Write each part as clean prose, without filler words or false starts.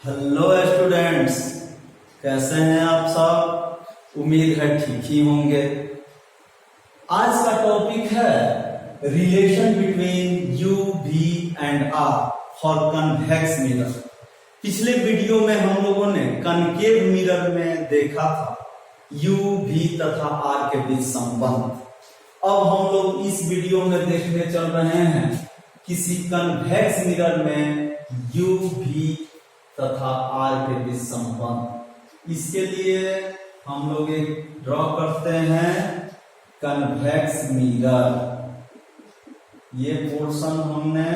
Hello students, कैसे हैं आप सब। उम्मीद है ठीक ही होंगे। आज का टॉपिक है relation between u v and R for convex mirror. पिछले वीडियो में हम लोगों ने कनकेव मिरर में देखा था यू भी तथा आर के बीच संबंध। अब हम लोग इस वीडियो में देखने चल रहे हैं किसी कन्वेक्स मिरर में यू भी तथा आर के बीच संबंध। इसके लिए हम लोग एक ड्रॉ करते हैं कन्वेक्स मिरर। ये पोर्शन हमने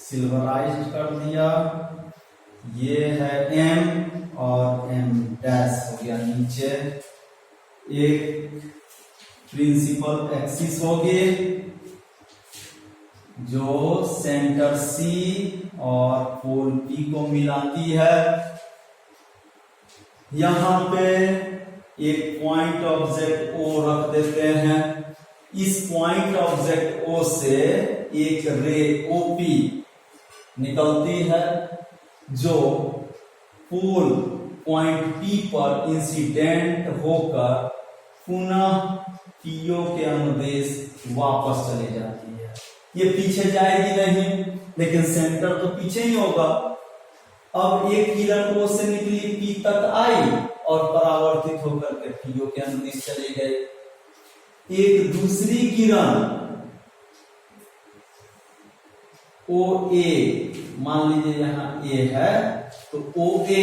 सिल्वराइज कर दिया। ये है एम और एम डैश हो गया नीचे। एक प्रिंसिपल एक्सिस होगी जो सेंटर सी और पोल पी को मिलाती है। यहां पे एक पॉइंट ऑब्जेक्ट ओ रख देते हैं। इस पॉइंट ऑब्जेक्ट ओ से एक रे ओपी निकलती है जो पोल पॉइंट पी पर इंसिडेंट होकर पुनः पीओ के अनुदेश वापस चली जाती है। ये पीछे जाएगी नहीं, लेकिन सेंटर तो पीछे ही होगा। अब एक किरण ओ से निकली पी तक आई और परावर्तित होकर के पीओ के अनुदिश चली गई। एक दूसरी किरण ओ ए, मान लीजिए यहां ए है तो ओ ए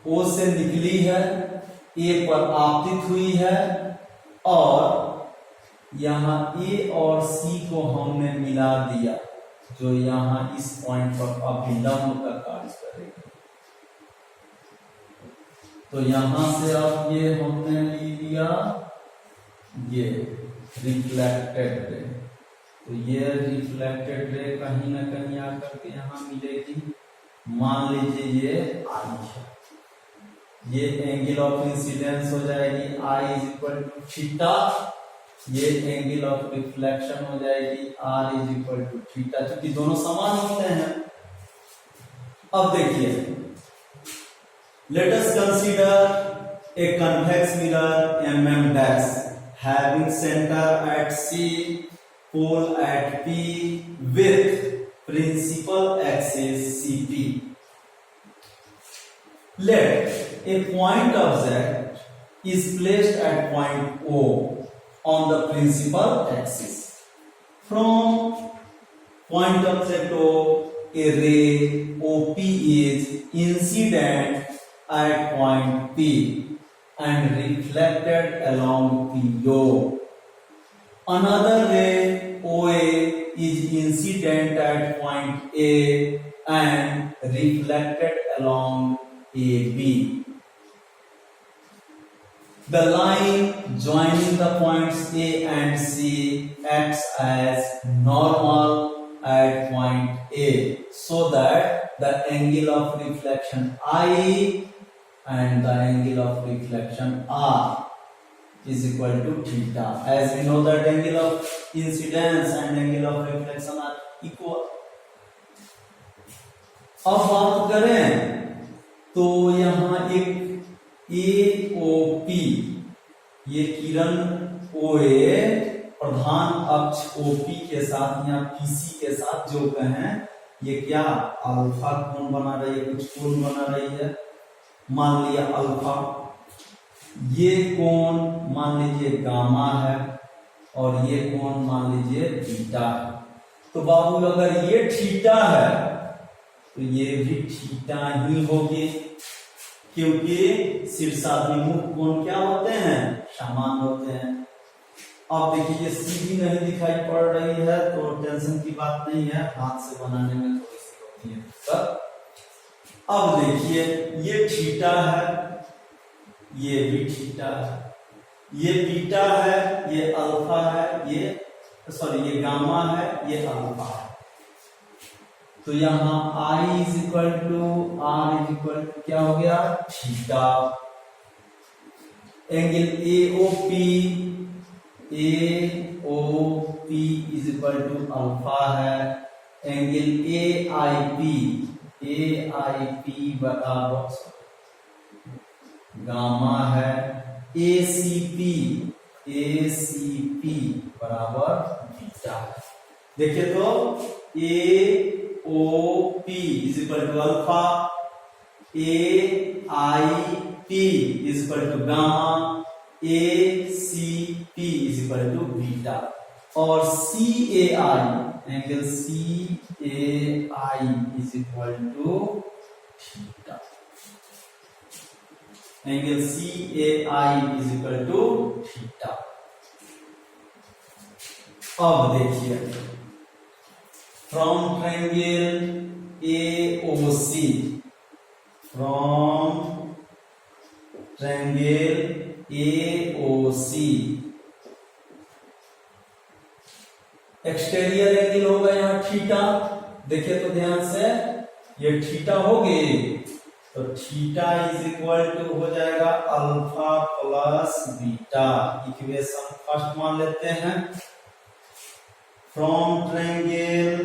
ओ से निकली है, ए पर आपतित हुई है और यहां ए और सी को हमने मिला दिया जो यहां इस पॉइंट पर अभिलंब का कार्य करेगा। तो यहां से अब ये हमने ले लिया ये रिफ्लेक्टेड रे। तो ये रिफ्लेक्टेड रे कहीं ना कहीं आकर के यहां मिलेगी। मान लीजिए ये आई है, ये एंगल ऑफ इंसिडेंस हो जाएगी i is equal to theta. ये एंगल ऑफ रिफ्लेक्शन हो जाएगी R is equal to theta, क्योंकि दोनों समान होते हैं। अब देखिए, let us consider a convex mirror MM dash having centre at C, pole at P with principal axis CP। Let a point object is placed at point O on the principal axis. From point object O, a ray OP is incident at point P and reflected along PO. Another ray OA is incident at point A and reflected along AB. The line joining the points A and C acts as normal at point A, so that the angle of reflection I and the angle of reflection R is equal to theta. As we know that angle of incidence and angle of reflection are equal. अब बात करें तो यहां एक AOP, ये किरण OA प्रधान अक्ष OP के साथ या PC के साथ जो कहें, ये क्या अल्फा कोण बना रही है, कुछ कोण बना रही है। मान लिया अल्फा। ये कोण मान लीजिए गामा है और ये कोण मान लीजिए थीटा है। तो बाबू अगर ये थीटा है तो ये भी थीटा ही होगी, क्योंकि शीर्षाभिमुख कोण क्या होते हैं, समान होते हैं। अब देखिए ये सीधी नहीं दिखाई पड़ रही है तो टेंशन की बात नहीं है, हाथ से बनाने में थोड़ी सी होती है सब। अब देखिए ये थीटा है, ये भी थीटा है, ये बीटा है, ये अल्फा है, ये गामा है, ये अल्फा है। तो यहां I is equal to R is equal to क्या हो गया, theta. Angle AOP is equal to alpha है एंगल ए आई पी बराबर गामा है, ए सी पी बराबर बीटा है। देखिए तो A O P is equal to alpha, A I P is equal to gamma, A C P is equal to beta, और C A I angle C A I is equal to theta, angle C A I is equal to theta. अब देखिए from triangle AOC, from triangle AOC exterior angle होगा यहाँ theta. देखिए तो ध्यान से, ये थीटा होगी तो थीटा इज इक्वल टू हो जाएगा alpha plus beta. Equation first मान लेते हैं, फ्रॉम ट्रायंगल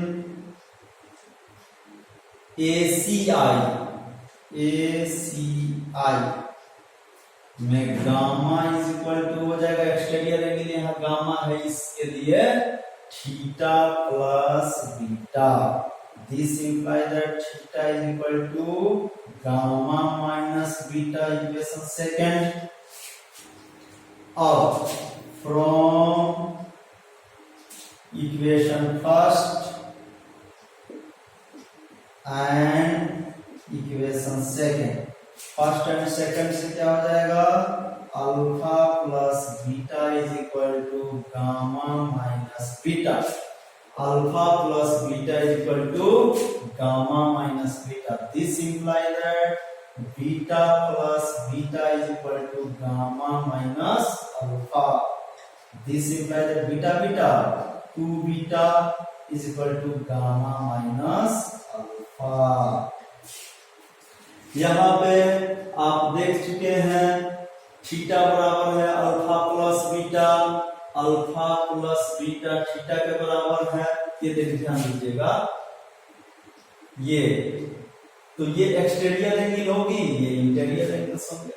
ACI में गामा इज इक्वल टू हो जाएगा एक्सटीरियर एंगल, यहाँ गामा है इसके लिए theta plus beta. This imply that theta is equal to gamma minus beta, equation second. अब from equation first and equation second, first and second से क्या हो जाएगा, alpha plus beta is equal to gamma minus beta, alpha plus beta is equal to gamma minus beta. This imply that beta plus beta is equal to gamma minus alpha. This imply that beta beta 2 beta is equal to gamma minus alpha. यहाँ पे आप देख चुके हैं theta बराबर है alpha plus beta, alpha plus beta theta के बराबर है। ये देख ध्यान दीजिएगा, ये तो ये एक्सटीरियर एंगल होगी, ये इंटीरियर एंगल्स होंगे।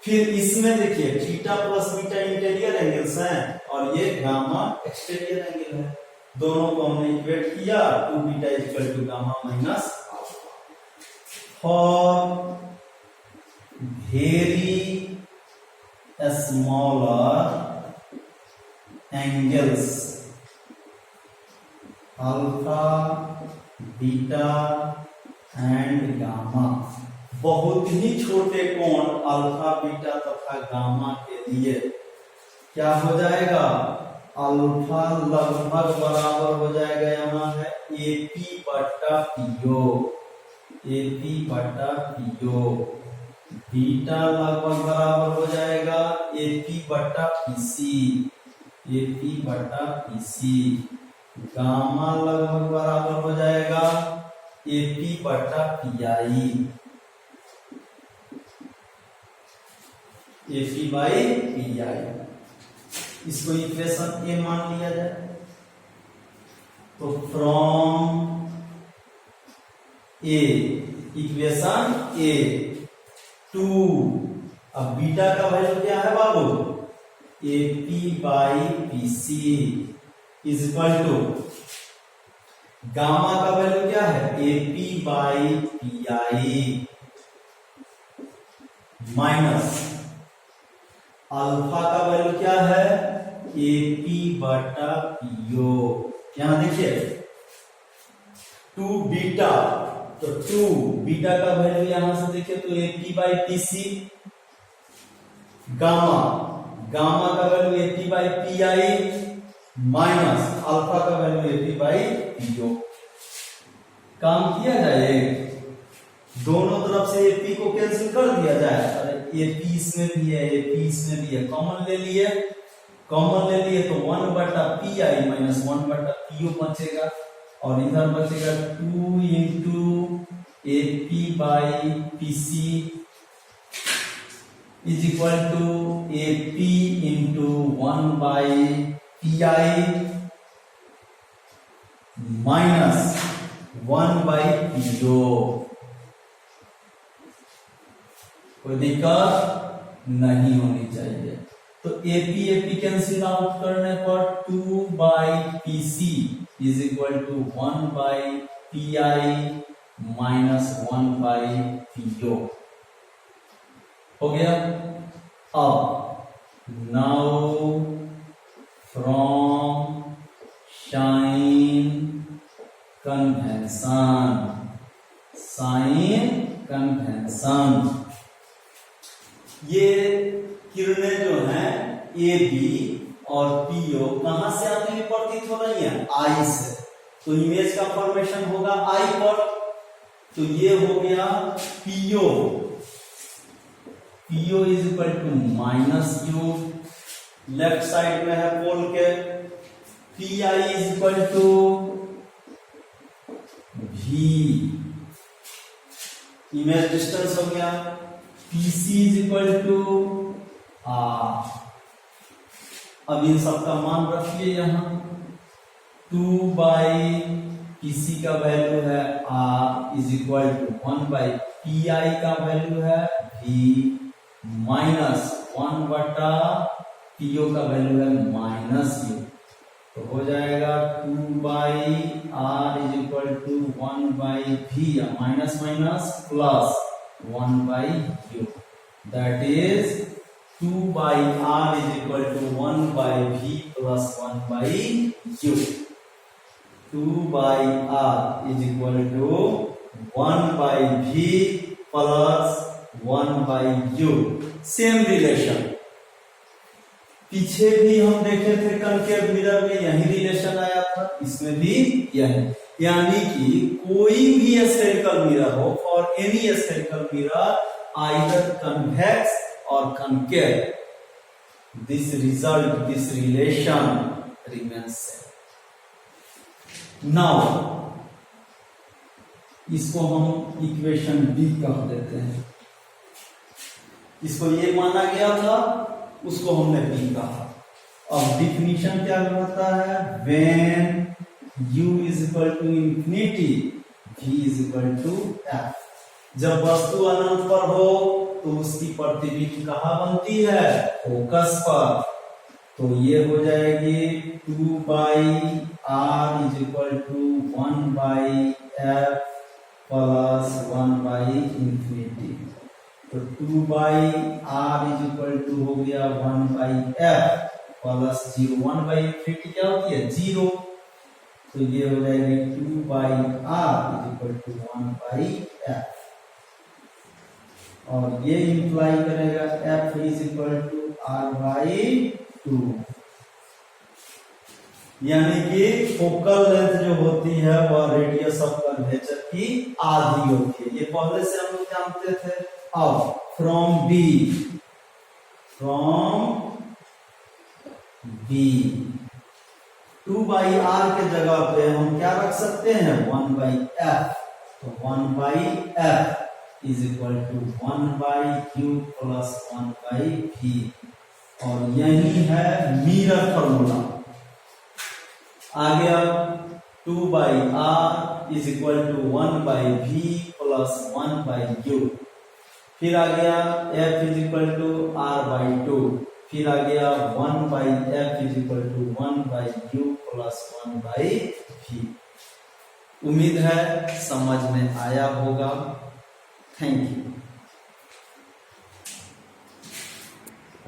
फिर इसमें देखिए theta plus beta interior angles हैं और ये गामा एक्सटीरियर एंगल है। दोनों को हमने इक्वेट किया, 2 beta is equal to gamma minus for very smaller angles alpha beta and gamma. बहुत ही छोटे कोण अल्फा बीटा तथा गामा के लिए क्या हो जाएगा, अल्फा लगभग बराबर हो जाएगा, यहाँ है एपी बटा पीओ, एपी बटा पीओ। बीटा लगभग बराबर हो जाएगा एपी बटा पीसी, एपी बटा पीसी। गामा लगभग बराबर हो जाएगा एपी बटा पीआई, एपी बाई पीआई। इसको इक्वेशन ए मान लिया जाए तो from A, equation A two, अब बीटा का वैल्यू क्या है बाबू, AP by PC is equal to gamma का वैल्यू क्या है, AP by PI minus alpha का वैल्यू क्या है, एपी बटा पीओ। यहां देखिए 2 बीटा, तो 2 बीटा का वैल्यू यहां से देखिए तो AP by PC, gamma, gamma का value AP by PI minus alpha का वैल्यू एपी बाई पीओ। काम किया जाए, दोनों तरफ से एपी को कैंसिल कर दिया जाए। अरे एपी इसमें भी है, एपी इसमें भी है, कॉमन ले लिए, कॉमन ले लिए तो 1 बटा पीआई माइनस 1 बटा पीओ बचेगा, और इधर बचेगा 2 into AP by PC is equal to AP into 1 by PI minus 1/PO। कोई दिक्कत नहीं होनी चाहिए। तो एपी कैंसिल आउट करने पर 2/PC is equal to 1/PI minus 1/PO हो गया। अब नाउ फ्रॉम साइन कन्वेंशन ये किरणें जो हैं ए बी और पीओ कहां से आती हुई प्रतीत हो रही है? आई से। तो इमेज का फॉर्मेशन होगा आई पर। तो ये हो गया PO. PO is equal to minus u, left side में है पोल के। P I is equal to भी, इमेज डिस्टेंस हो गया। PC is equal to R. अब इन सब का मान रखिए यहां। 2/PC का वैल्यू है are is equal to 1/PI का वैल्यू है भी माइनस 1/PO का वैल्यू है माइनस यू। तो हो जाएगा 2/R is equal to 1/V, minus minus plus 1/U। That is 2/R is equal to 1/V plus 1/U। 2/R is equal to 1/V plus 1/U। Same relation पीछे भी हम देखे थे कनकेव मिरर में, यही रिलेशन आया था, इसमें भी यही। यानी कि कोई भी स्फेरिकल मिरर हो, for any spherical mirror either convex और concave, this relation remains same. Now इसको हम इक्वेशन बी कह देते हैं। इसको ये माना गया था, उसको हमने बी कहा। अब डिफिनीशन क्या कहता है? When u is equal to infinity v is equal to f। जब वस्तु अनंत पर हो तो उसकी प्रतिबिंब कहाँ बनती है? फोकस पर। तो ये हो जाएगी 2/R is equal to 1/f plus 1/इंफिनिटी। तो 2/R इज इक्वल टू हो गया 1/f प्लस 0। 1/इंफिनिटी क्या होती है? 0। तो ये हो जाएगी 2/R is equal to 1/f। और ये इंप्लाई करेगा f is equal to R/2। यानी कि फोकल लेंथ जो होती है वह रेडियस ऑफ कर्वेचर की आधी होती है। ये पहले से हम लोग जानते थे। अब फ्रॉम B 2/R के जगह पे हम क्या रख सकते हैं? 1/f। तो 1/f is equal to 1/u plus 1/v। और यही है मिरर फॉर्मूला। आ गया 2/R is equal to 1/v plus 1/u। फिर आ गया f is equal to R/2। फिर आ गया 1/f is equal to 1/u plus 1/v। उम्मीद है समझ में आया होगा। Thank you.